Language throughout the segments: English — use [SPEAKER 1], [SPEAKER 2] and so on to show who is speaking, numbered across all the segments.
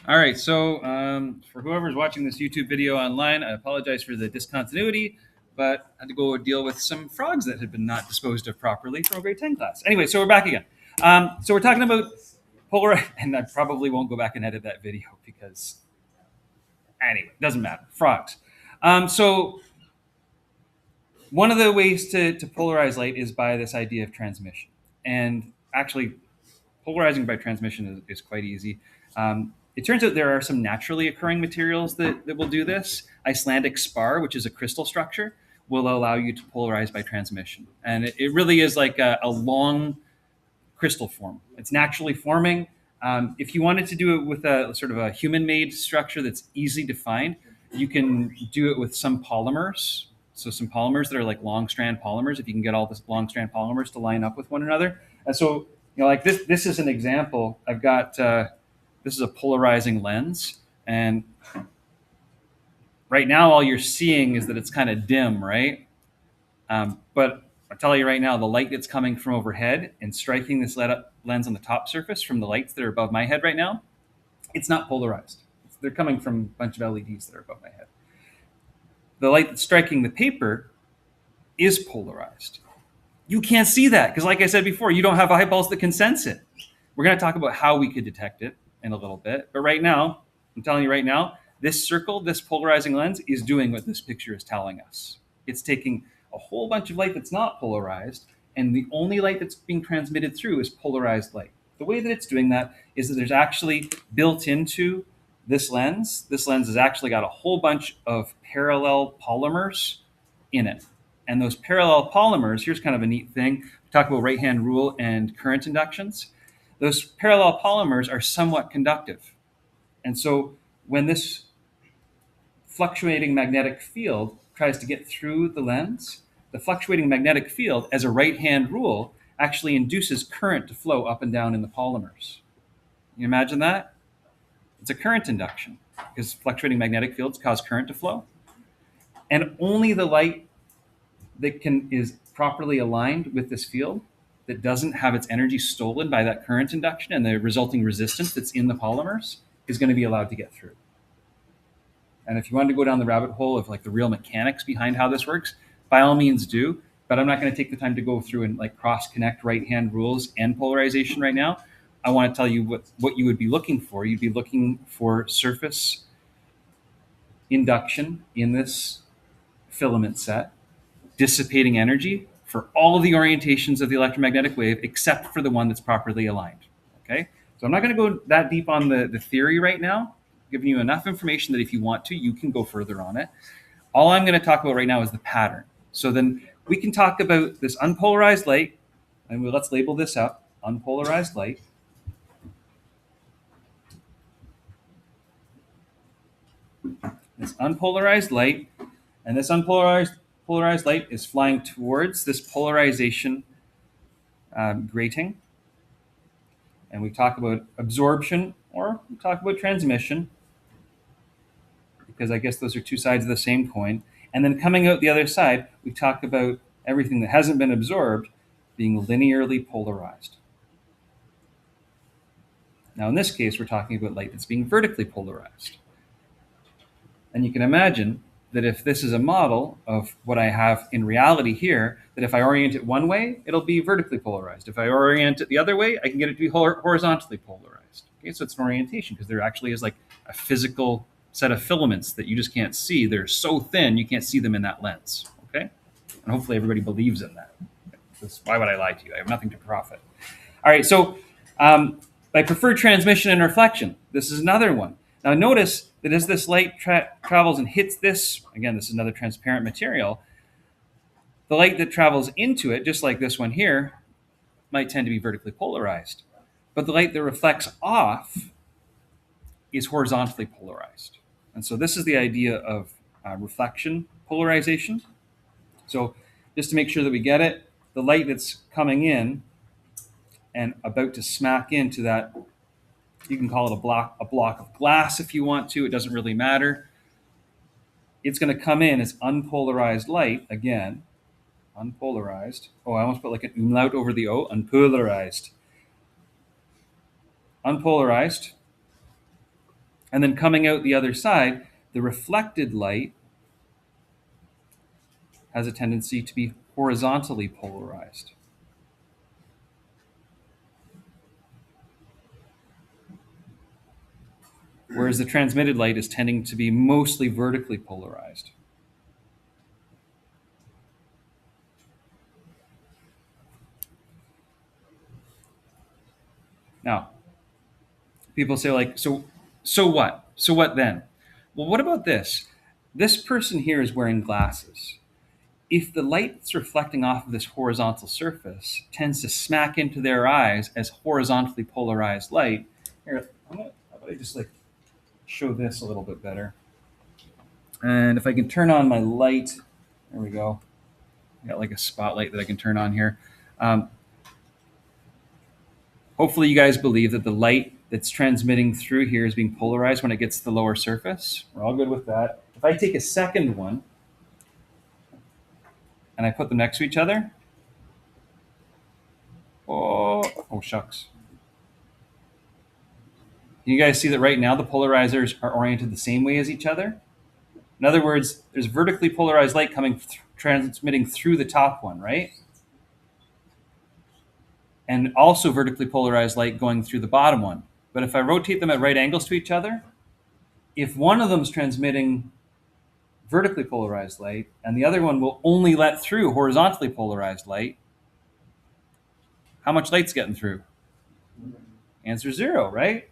[SPEAKER 1] All right, so for whoever's watching this YouTube video online, I apologize for the discontinuity, but I had to go deal with some frogs that had been not disposed of properly from a grade 10 class. Anyway, so we're back again. So we're talking about polar, and I probably won't go back and edit that video because, anyway, doesn't matter. Frogs. So one of the ways to polarize light is by this idea of transmission. And actually, polarizing by transmission is quite easy. It turns out there are some naturally occurring materials that will do this. Icelandic spar, which is a crystal structure, will allow you to polarize by transmission. And it really is like a long crystal form. It's naturally forming. If you wanted to do it with a sort of a human-made structure that's easy to find, you can do it with some polymers. So some polymers that are like long strand polymers. If you can get all this long strand polymers to line up with one another, and so like this. This is an example. I've got this is a polarizing lens, and right now all you're seeing is that it's kind of dim, right? But I'll tell you right now, the light that's coming from overhead and striking this lens on the top surface from the lights that are above my head right now, it's not polarized. They're coming from a bunch of LEDs that are above my head. The light that's striking the paper is polarized. You can't see that because, like I said before, you don't have eyeballs that can sense it. We're going to talk about how we could detect it in a little bit. But right now, I'm telling you right now, this circle, this polarizing lens, is doing what this picture is telling us. It's taking a whole bunch of light that's not polarized, and the only light that's being transmitted through is polarized light. The way that it's doing that is that there's actually built into this lens has actually got a whole bunch of parallel polymers in it. And those parallel polymers, here's kind of a neat thing. We talk about right-hand rule and current inductions. Those parallel polymers are somewhat conductive. And so when this fluctuating magnetic field tries to get through the lens, the fluctuating magnetic field, as a right-hand rule, actually induces current to flow up and down in the polymers. You imagine that? It's a current induction because fluctuating magnetic fields cause current to flow. And only the light that is properly aligned with this field, that doesn't have its energy stolen by that current induction and the resulting resistance that's in the polymers, is going to be allowed to get through. And if you wanted to go down the rabbit hole of like the real mechanics behind how this works, by all means do. But I'm not going to take the time to go through and like cross connect right hand rules and polarization right now. I want to tell you what you would be looking for. You'd be looking for surface induction in this filament set, dissipating energy for all of the orientations of the electromagnetic wave except for the one that's properly aligned. Okay, so I'm not going to go that deep on the theory right now. I'm giving you enough information that if you want to, you can go further on it. All I'm going to talk about right now is the pattern. So then we can talk about this unpolarized light, and let's label this up, unpolarized light. This unpolarized light, and this polarized light is flying towards this polarization grating. And we talk about absorption, or we talk about transmission, because I guess those are two sides of the same coin. And then coming out the other side, we talk about everything that hasn't been absorbed being linearly polarized. Now, in this case, we're talking about light that's being vertically polarized. And you can imagine that if this is a model of what I have in reality here, that if I orient it one way, it'll be vertically polarized. If I orient it the other way, I can get it to be horizontally polarized. Okay, so it's an orientation because there actually is like a physical set of filaments that you just can't see. They're so thin, you can't see them in that lens. Okay, and hopefully everybody believes in that. Why would I lie to you? I have nothing to profit. All right, so I prefer transmission and reflection. This is another one. Now notice that as this light travels and hits this, again, this is another transparent material, the light that travels into it, just like this one here, might tend to be vertically polarized. But the light that reflects off is horizontally polarized. And so this is the idea of reflection polarization. So just to make sure that we get it, the light that's coming in and about to smack into that, you can call it a block of glass if you want to. It doesn't really matter. It's going to come in as unpolarized light again. Unpolarized. Oh, I almost put like an umlaut over the O. Unpolarized. Unpolarized. And then coming out the other side, the reflected light has a tendency to be horizontally polarized. Whereas the transmitted light is tending to be mostly vertically polarized. Now, people say like, so what? So what then? Well, what about this? This person here is wearing glasses. If the light that's reflecting off of this horizontal surface tends to smack into their eyes as horizontally polarized light, here, how about I just like show this a little bit better? And if I can turn on my light, there we go. I got like a spotlight that I can turn on here. Hopefully you guys believe that the light that's transmitting through here is being polarized when it gets to the lower surface. We're all good with that. If I take a second one and I put them next to each other, oh shucks. You guys see that right now the polarizers are oriented the same way as each other? In other words, there's vertically polarized light transmitting through the top one, right? And also vertically polarized light going through the bottom one. But if I rotate them at right angles to each other, if one of them is transmitting vertically polarized light and the other one will only let through horizontally polarized light, how much light's getting through? Answer 0, right?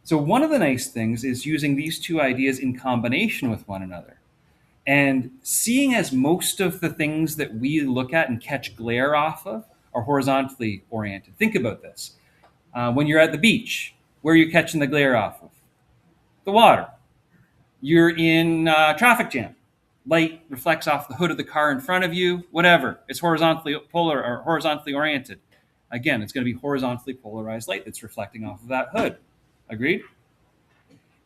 [SPEAKER 1] So one of the nice things is using these two ideas in combination with one another. And seeing as most of the things that we look at and catch glare off of are horizontally oriented. Think about this. When you're at the beach, where are you catching the glare off of? The water. You're in traffic jam. Light reflects off the hood of the car in front of you, whatever. It's horizontally polar or horizontally oriented. Again, it's going to be horizontally polarized light that's reflecting off of that hood. Agreed?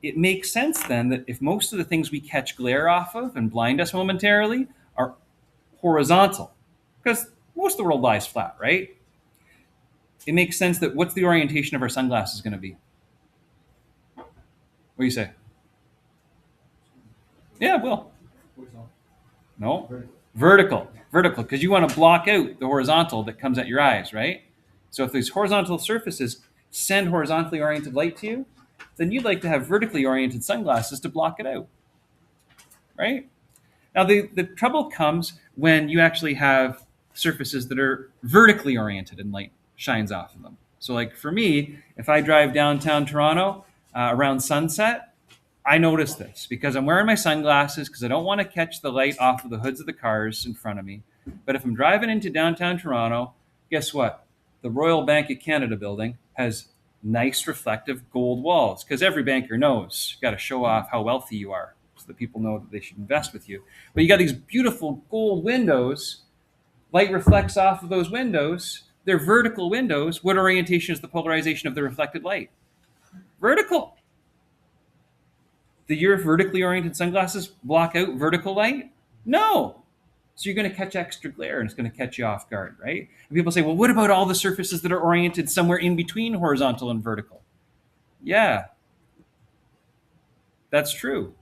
[SPEAKER 1] It makes sense then that if most of the things we catch glare off of and blind us momentarily are horizontal, because most of the world lies flat, right? It makes sense that what's the orientation of our sunglasses going to be? What do you say? Yeah, Will. No? Vertical, because you want to block out the horizontal that comes at your eyes, right? So if these horizontal surfaces send horizontally oriented light to you, then you'd like to have vertically oriented sunglasses to block it out, right? Now, the trouble comes when you actually have surfaces that are vertically oriented and light shines off of them. So like for me, if I drive downtown Toronto around sunset, I notice this because I'm wearing my sunglasses because I don't want to catch the light off of the hoods of the cars in front of me. But if I'm driving into downtown Toronto, guess what? The Royal Bank of Canada building has nice reflective gold walls because every banker knows you got to show off how wealthy you are so that people know that they should invest with you. But you got these beautiful gold windows. Light reflects off of those windows. They're vertical windows. What orientation is the polarization of the reflected light? Vertical. Do your vertically oriented sunglasses block out vertical light? No. So you're going to catch extra glare and it's going to catch you off guard, right? And people say, well, what about all the surfaces that are oriented somewhere in between horizontal and vertical? Yeah, that's true.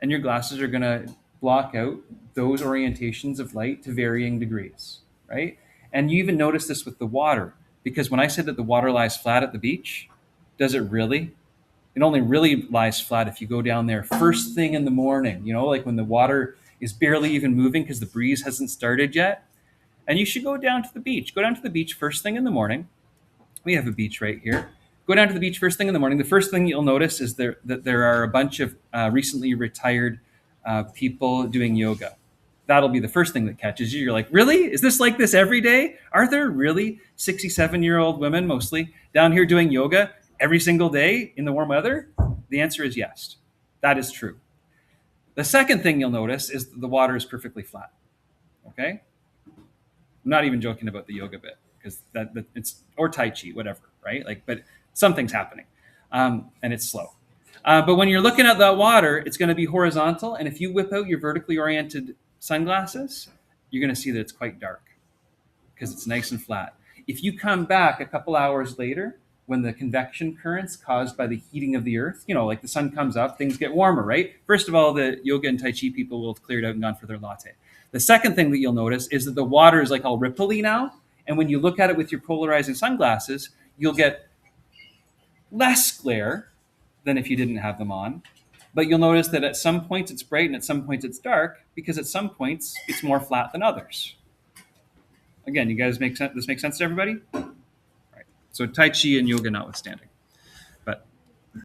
[SPEAKER 1] And your glasses are going to block out those orientations of light to varying degrees, right? And you even notice this with the water, because when I said that the water lies flat at the beach, does it really? It only really lies flat if you go down there first thing in the morning, like when the water is barely even moving because the breeze hasn't started yet. And you should go down to the beach. Go down to the beach first thing in the morning. We have a beach right here. Go down to the beach first thing in the morning. The first thing you'll notice is that there are a bunch of recently retired people doing yoga. That'll be the first thing that catches you. You're like, really? Is this like this every day? Are there really 67-year-old women mostly down here doing yoga every single day in the warm weather? The answer is yes. That is true. The second thing you'll notice is the water is perfectly flat. Okay? I'm not even joking about the yoga bit because that it's or Tai Chi, whatever, right? But something's happening, and it's slow. But when you're looking at that water, it's going to be horizontal, and if you whip out your vertically oriented sunglasses, you're going to see that it's quite dark because it's nice and flat. If you come back a couple hours later when the convection currents caused by the heating of the earth, like the sun comes up, things get warmer, right? First of all, the yoga and Tai Chi people will have cleared out and gone for their latte. The second thing that you'll notice is that the water is like all ripply now. And when you look at it with your polarizing sunglasses, you'll get less glare than if you didn't have them on. But you'll notice that at some points it's bright and at some points it's dark, because at some points it's more flat than others. Again, you guys make sense? This makes sense to everybody? Right. So Tai Chi and yoga notwithstanding.